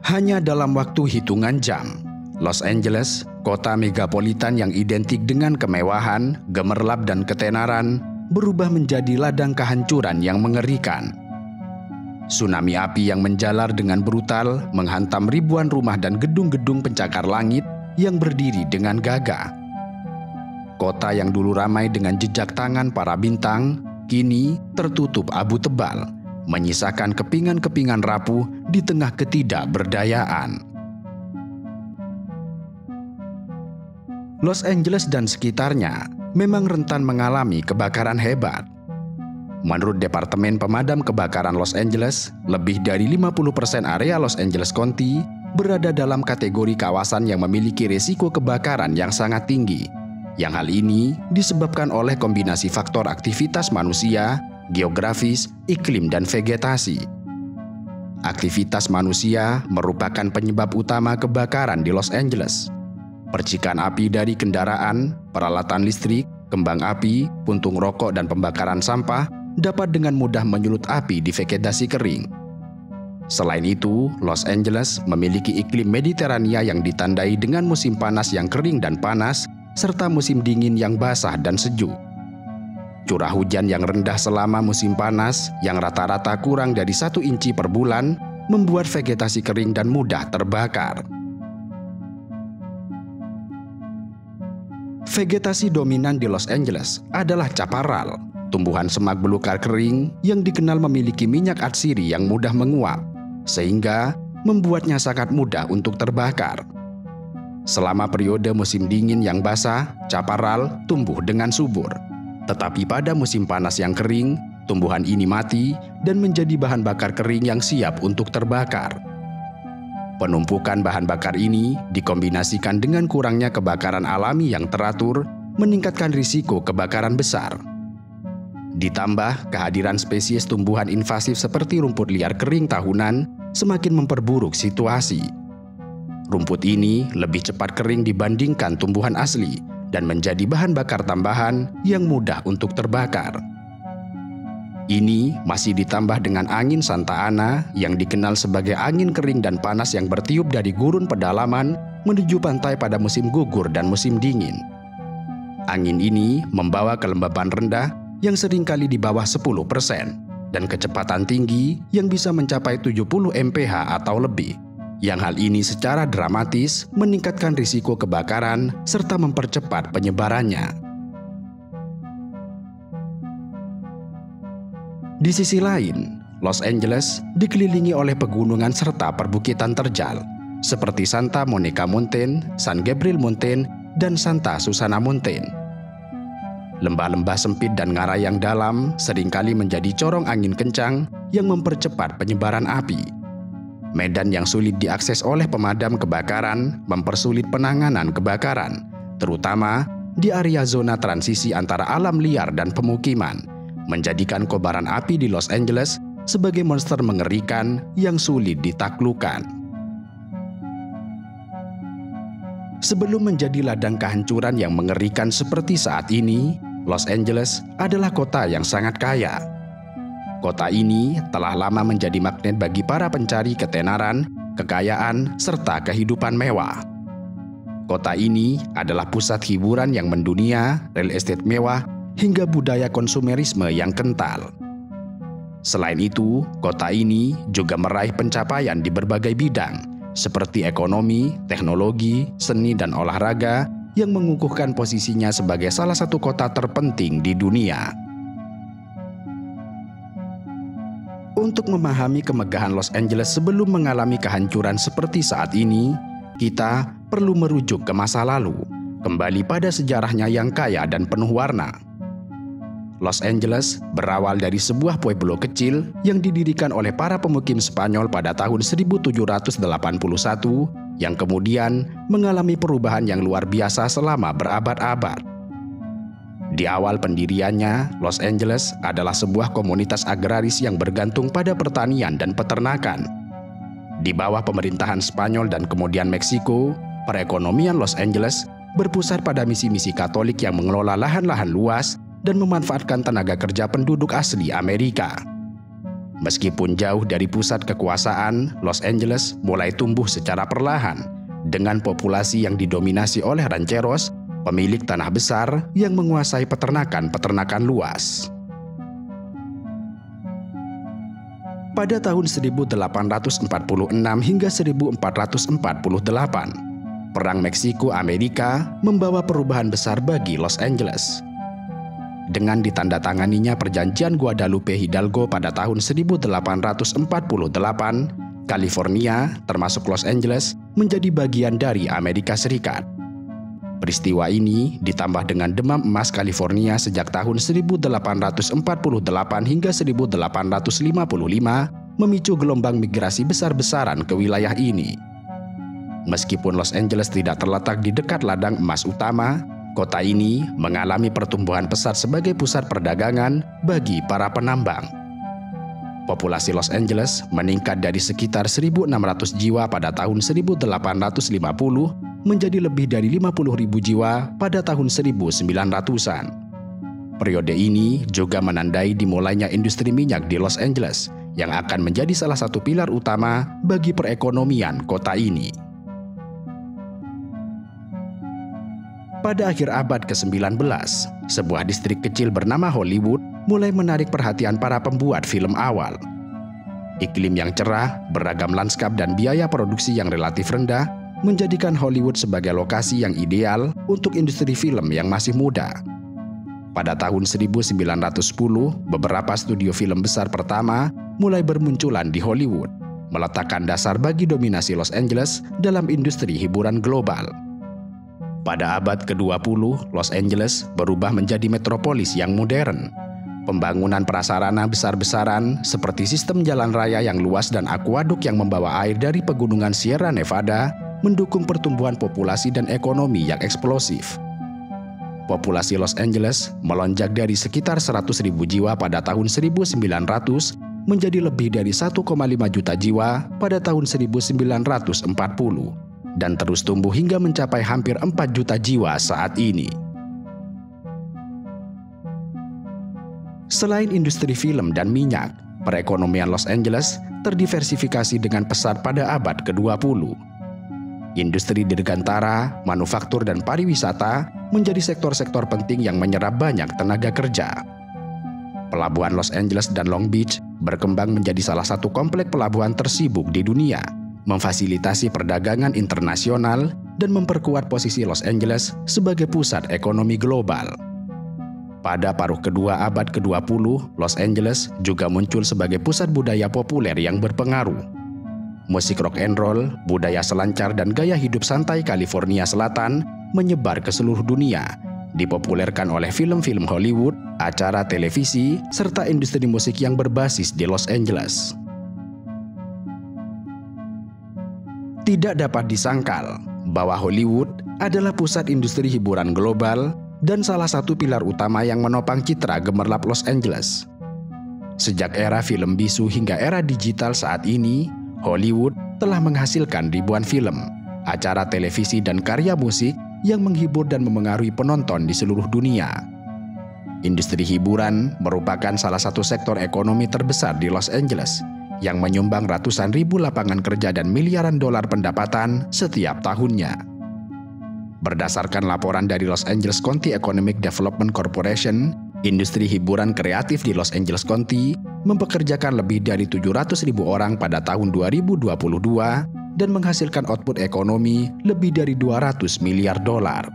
Hanya dalam waktu hitungan jam, Los Angeles, kota megapolitan yang identik dengan kemewahan, gemerlap dan ketenaran, berubah menjadi ladang kehancuran yang mengerikan. Tsunami api yang menjalar dengan brutal menghantam ribuan rumah dan gedung-gedung pencakar langit yang berdiri dengan gagah. Kota yang dulu ramai dengan jejak tangan para bintang, kini tertutup abu tebal, menyisakan kepingan-kepingan rapuh di tengah ketidakberdayaan. Los Angeles dan sekitarnya memang rentan mengalami kebakaran hebat. Menurut Departemen Pemadam Kebakaran Los Angeles, lebih dari 50% area Los Angeles County berada dalam kategori kawasan yang memiliki risiko kebakaran yang sangat tinggi. Yang hal ini disebabkan oleh kombinasi faktor aktivitas manusia, geografis, iklim, dan vegetasi. Aktivitas manusia merupakan penyebab utama kebakaran di Los Angeles. Percikan api dari kendaraan, peralatan listrik, kembang api, puntung rokok, dan pembakaran sampah dapat dengan mudah menyulut api di vegetasi kering. Selain itu, Los Angeles memiliki iklim Mediterania yang ditandai dengan musim panas yang kering dan panas, serta musim dingin yang basah dan sejuk. Curah hujan yang rendah selama musim panas, yang rata-rata kurang dari 1 inci per bulan, membuat vegetasi kering dan mudah terbakar. Vegetasi dominan di Los Angeles adalah chaparral, tumbuhan semak belukar kering yang dikenal memiliki minyak atsiri yang mudah menguap, sehingga membuatnya sangat mudah untuk terbakar. Selama periode musim dingin yang basah, chaparral tumbuh dengan subur. Tetapi pada musim panas yang kering, tumbuhan ini mati dan menjadi bahan bakar kering yang siap untuk terbakar. Penumpukan bahan bakar ini dikombinasikan dengan kurangnya kebakaran alami yang teratur, meningkatkan risiko kebakaran besar. Ditambah kehadiran spesies tumbuhan invasif seperti rumput liar kering tahunan semakin memperburuk situasi. Rumput ini lebih cepat kering dibandingkan tumbuhan asli dan menjadi bahan bakar tambahan yang mudah untuk terbakar. Ini masih ditambah dengan angin Santa Ana yang dikenal sebagai angin kering dan panas yang bertiup dari gurun pedalaman menuju pantai pada musim gugur dan musim dingin. Angin ini membawa kelembaban rendah yang seringkali di bawah 10% dan kecepatan tinggi yang bisa mencapai 70 mph atau lebih. Yang hal ini secara dramatis meningkatkan risiko kebakaran serta mempercepat penyebarannya. Di sisi lain, Los Angeles dikelilingi oleh pegunungan serta perbukitan terjal seperti Santa Monica Mountain, San Gabriel Mountain, dan Santa Susana Mountain. Lembah-lembah sempit dan ngarai yang dalam seringkali menjadi corong angin kencang yang mempercepat penyebaran api. Medan yang sulit diakses oleh pemadam kebakaran mempersulit penanganan kebakaran, terutama di area zona transisi antara alam liar dan pemukiman, menjadikan kobaran api di Los Angeles sebagai monster mengerikan yang sulit ditaklukkan. Sebelum menjadi ladang kehancuran yang mengerikan seperti saat ini, Los Angeles adalah kota yang sangat kaya. Kota ini telah lama menjadi magnet bagi para pencari ketenaran, kekayaan, serta kehidupan mewah. Kota ini adalah pusat hiburan yang mendunia, real estate mewah, hingga budaya konsumerisme yang kental. Selain itu, kota ini juga meraih pencapaian di berbagai bidang, seperti ekonomi, teknologi, seni, dan olahraga, yang mengukuhkan posisinya sebagai salah satu kota terpenting di dunia. Untuk memahami kemegahan Los Angeles sebelum mengalami kehancuran seperti saat ini, kita perlu merujuk ke masa lalu, kembali pada sejarahnya yang kaya dan penuh warna. Los Angeles berawal dari sebuah pueblo kecil yang didirikan oleh para pemukim Spanyol pada tahun 1781 yang kemudian mengalami perubahan yang luar biasa selama berabad-abad. Di awal pendiriannya, Los Angeles adalah sebuah komunitas agraris yang bergantung pada pertanian dan peternakan. Di bawah pemerintahan Spanyol dan kemudian Meksiko, perekonomian Los Angeles berpusat pada misi-misi Katolik yang mengelola lahan-lahan luas dan memanfaatkan tenaga kerja penduduk asli Amerika. Meskipun jauh dari pusat kekuasaan, Los Angeles mulai tumbuh secara perlahan dengan populasi yang didominasi oleh rancheros, pemilik tanah besar yang menguasai peternakan luas. Pada tahun 1846 hingga 1448, Perang Meksiko-Amerika membawa perubahan besar bagi Los Angeles. Dengan ditandatanganinya Perjanjian Guadalupe Hidalgo pada tahun 1848, California, termasuk Los Angeles, menjadi bagian dari Amerika Serikat. Peristiwa ini ditambah dengan demam emas California sejak tahun 1848 hingga 1855 memicu gelombang migrasi besar-besaran ke wilayah ini. Meskipun Los Angeles tidak terletak di dekat ladang emas utama, kota ini mengalami pertumbuhan pesat sebagai pusat perdagangan bagi para penambang. Populasi Los Angeles meningkat dari sekitar 1.600 jiwa pada tahun 1850 menjadi lebih dari 50.000 jiwa pada tahun 1900-an. Periode ini juga menandai dimulainya industri minyak di Los Angeles yang akan menjadi salah satu pilar utama bagi perekonomian kota ini. Pada akhir abad ke-19, sebuah distrik kecil bernama Hollywood mulai menarik perhatian para pembuat film awal. Iklim yang cerah, beragam lanskap dan biaya produksi yang relatif rendah menjadikan Hollywood sebagai lokasi yang ideal untuk industri film yang masih muda. Pada tahun 1910, beberapa studio film besar pertama mulai bermunculan di Hollywood, meletakkan dasar bagi dominasi Los Angeles dalam industri hiburan global. Pada abad ke-20, Los Angeles berubah menjadi metropolis yang modern. Pembangunan prasarana besar-besaran seperti sistem jalan raya yang luas dan akuaduk yang membawa air dari pegunungan Sierra Nevada mendukung pertumbuhan populasi dan ekonomi yang eksplosif. Populasi Los Angeles melonjak dari sekitar 100.000 jiwa pada tahun 1900 menjadi lebih dari 1,5 juta jiwa pada tahun 1940. Dan terus tumbuh hingga mencapai hampir 4 juta jiwa saat ini. Selain industri film dan minyak, perekonomian Los Angeles terdiversifikasi dengan pesat pada abad ke-20. Industri dirgantara, manufaktur, dan pariwisata menjadi sektor-sektor penting yang menyerap banyak tenaga kerja. Pelabuhan Los Angeles dan Long Beach berkembang menjadi salah satu komplek pelabuhan tersibuk di dunia, memfasilitasi perdagangan internasional dan memperkuat posisi Los Angeles sebagai pusat ekonomi global. Pada paruh kedua abad ke-20, Los Angeles juga muncul sebagai pusat budaya populer yang berpengaruh. Musik rock and roll, budaya selancar, dan gaya hidup santai California Selatan menyebar ke seluruh dunia, dipopulerkan oleh film-film Hollywood, acara televisi, serta industri musik yang berbasis di Los Angeles. Tidak dapat disangkal bahwa Hollywood adalah pusat industri hiburan global dan salah satu pilar utama yang menopang citra gemerlap Los Angeles. Sejak era film bisu hingga era digital saat ini, Hollywood telah menghasilkan ribuan film, acara televisi, dan karya musik yang menghibur dan memengaruhi penonton di seluruh dunia. Industri hiburan merupakan salah satu sektor ekonomi terbesar di Los Angeles, yang menyumbang ratusan ribu lapangan kerja dan miliaran dolar pendapatan setiap tahunnya. Berdasarkan laporan dari Los Angeles County Economic Development Corporation, industri hiburan kreatif di Los Angeles County mempekerjakan lebih dari 700.000 orang pada tahun 2022 dan menghasilkan output ekonomi lebih dari 200 miliar dolar.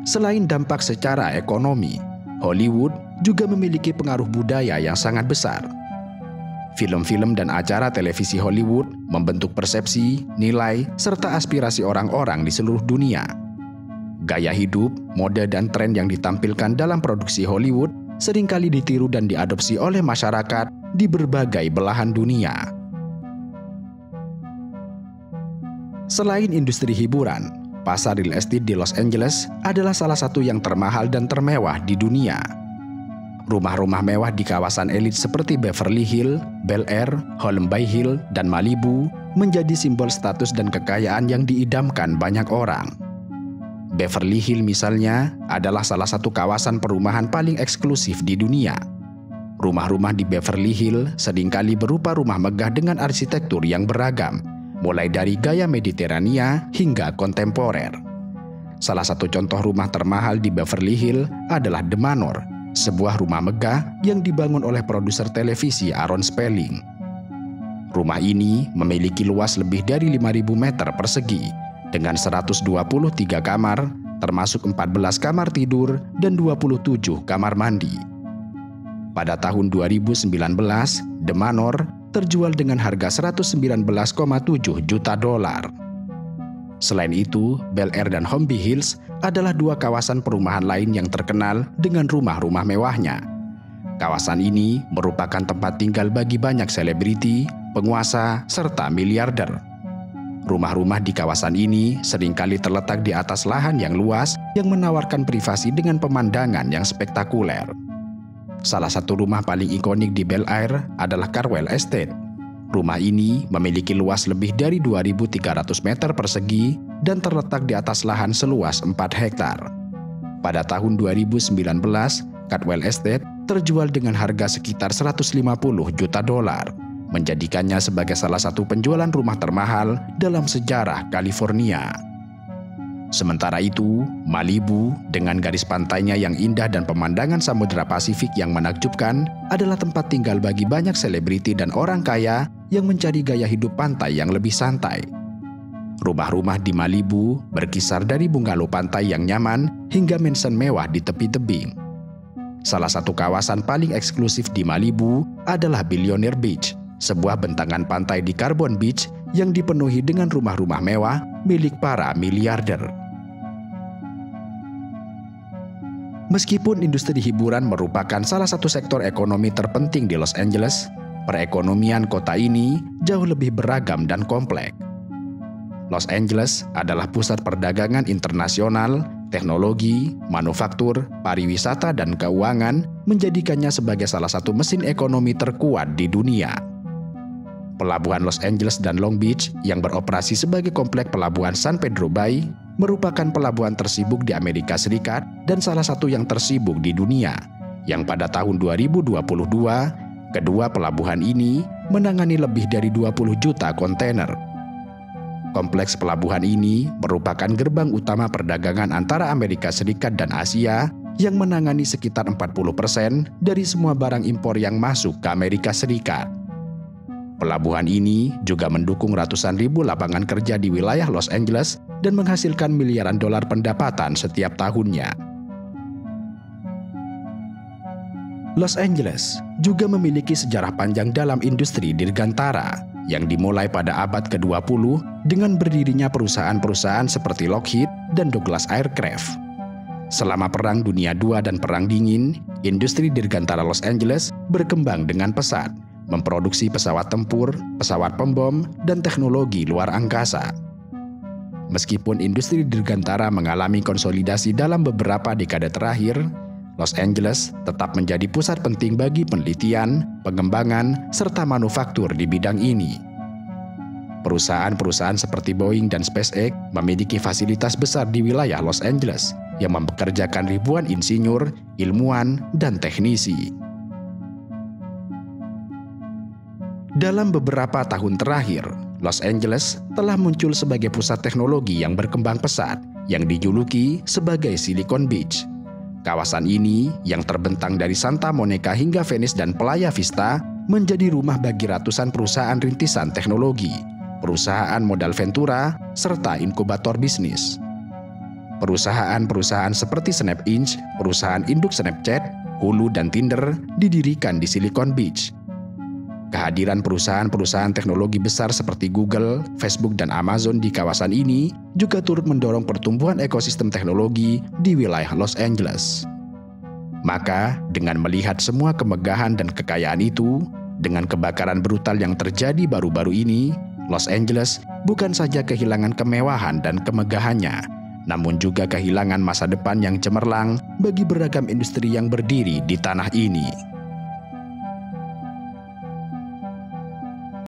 Selain dampak secara ekonomi, Hollywood juga memiliki pengaruh budaya yang sangat besar. Film-film dan acara televisi Hollywood membentuk persepsi, nilai, serta aspirasi orang-orang di seluruh dunia. Gaya hidup, mode, dan tren yang ditampilkan dalam produksi Hollywood seringkali ditiru dan diadopsi oleh masyarakat di berbagai belahan dunia. Selain industri hiburan, pasar real estate di Los Angeles adalah salah satu yang termahal dan termewah di dunia. Rumah-rumah mewah di kawasan elit seperti Beverly Hills, Bel Air, Holm Bay Hill, dan Malibu menjadi simbol status dan kekayaan yang diidamkan banyak orang. Beverly Hills misalnya adalah salah satu kawasan perumahan paling eksklusif di dunia. Rumah-rumah di Beverly Hills seringkali berupa rumah megah dengan arsitektur yang beragam, mulai dari gaya Mediterania hingga kontemporer. Salah satu contoh rumah termahal di Beverly Hills adalah The Manor, sebuah rumah megah yang dibangun oleh produser televisi Aaron Spelling. Rumah ini memiliki luas lebih dari 5.000 meter persegi dengan 123 kamar, termasuk 14 kamar tidur dan 27 kamar mandi. Pada tahun 2019, The Manor terjual dengan harga $119,7 juta. Selain itu, Bel Air dan Holmby Hills adalah dua kawasan perumahan lain yang terkenal dengan rumah-rumah mewahnya. Kawasan ini merupakan tempat tinggal bagi banyak selebriti, penguasa, serta miliarder. Rumah-rumah di kawasan ini seringkali terletak di atas lahan yang luas yang menawarkan privasi dengan pemandangan yang spektakuler. Salah satu rumah paling ikonik di Bel Air adalah Carwell Estate. Rumah ini memiliki luas lebih dari 2.300 meter persegi dan terletak di atas lahan seluas 4 hektar. Pada tahun 2019, Carwell Estate terjual dengan harga sekitar $150 juta, menjadikannya sebagai salah satu penjualan rumah termahal dalam sejarah California. Sementara itu, Malibu dengan garis pantainya yang indah dan pemandangan Samudra Pasifik yang menakjubkan adalah tempat tinggal bagi banyak selebriti dan orang kaya yang mencari gaya hidup pantai yang lebih santai. Rumah-rumah di Malibu berkisar dari bungalow pantai yang nyaman hingga mansion mewah di tepi tebing. Salah satu kawasan paling eksklusif di Malibu adalah Billionaire Beach, sebuah bentangan pantai di Carbon Beach yang dipenuhi dengan rumah-rumah mewah milik para miliarder. Meskipun industri hiburan merupakan salah satu sektor ekonomi terpenting di Los Angeles, perekonomian kota ini jauh lebih beragam dan kompleks. Los Angeles adalah pusat perdagangan internasional, teknologi, manufaktur, pariwisata, dan keuangan, menjadikannya sebagai salah satu mesin ekonomi terkuat di dunia. Pelabuhan Los Angeles dan Long Beach yang beroperasi sebagai komplek pelabuhan San Pedro Bay merupakan pelabuhan tersibuk di Amerika Serikat dan salah satu yang tersibuk di dunia, yang pada tahun 2022, kedua pelabuhan ini menangani lebih dari 20 juta kontainer. Kompleks pelabuhan ini merupakan gerbang utama perdagangan antara Amerika Serikat dan Asia yang menangani sekitar 40% dari semua barang impor yang masuk ke Amerika Serikat. Pelabuhan ini juga mendukung ratusan ribu lapangan kerja di wilayah Los Angeles dan menghasilkan miliaran dolar pendapatan setiap tahunnya. Los Angeles juga memiliki sejarah panjang dalam industri dirgantara yang dimulai pada abad ke-20 dengan berdirinya perusahaan-perusahaan seperti Lockheed dan Douglas Aircraft. Selama Perang Dunia II dan Perang Dingin, industri dirgantara Los Angeles berkembang dengan pesat, memproduksi pesawat tempur, pesawat pembom, dan teknologi luar angkasa. Meskipun industri dirgantara mengalami konsolidasi dalam beberapa dekade terakhir, Los Angeles tetap menjadi pusat penting bagi penelitian, pengembangan, serta manufaktur di bidang ini. Perusahaan-perusahaan seperti Boeing dan SpaceX memiliki fasilitas besar di wilayah Los Angeles yang mempekerjakan ribuan insinyur, ilmuwan, dan teknisi. Dalam beberapa tahun terakhir, Los Angeles telah muncul sebagai pusat teknologi yang berkembang pesat yang dijuluki sebagai Silicon Beach. Kawasan ini yang terbentang dari Santa Monica hingga Venice dan Playa Vista menjadi rumah bagi ratusan perusahaan rintisan teknologi, perusahaan modal ventura, serta inkubator bisnis. Perusahaan-perusahaan seperti Snap Inc., perusahaan induk Snapchat, Hulu, dan Tinder didirikan di Silicon Beach. Kehadiran perusahaan-perusahaan teknologi besar seperti Google, Facebook, dan Amazon di kawasan ini juga turut mendorong pertumbuhan ekosistem teknologi di wilayah Los Angeles. Maka, dengan melihat semua kemegahan dan kekayaan itu, dengan kebakaran brutal yang terjadi baru-baru ini, Los Angeles bukan saja kehilangan kemewahan dan kemegahannya, namun juga kehilangan masa depan yang cemerlang bagi beragam industri yang berdiri di tanah ini.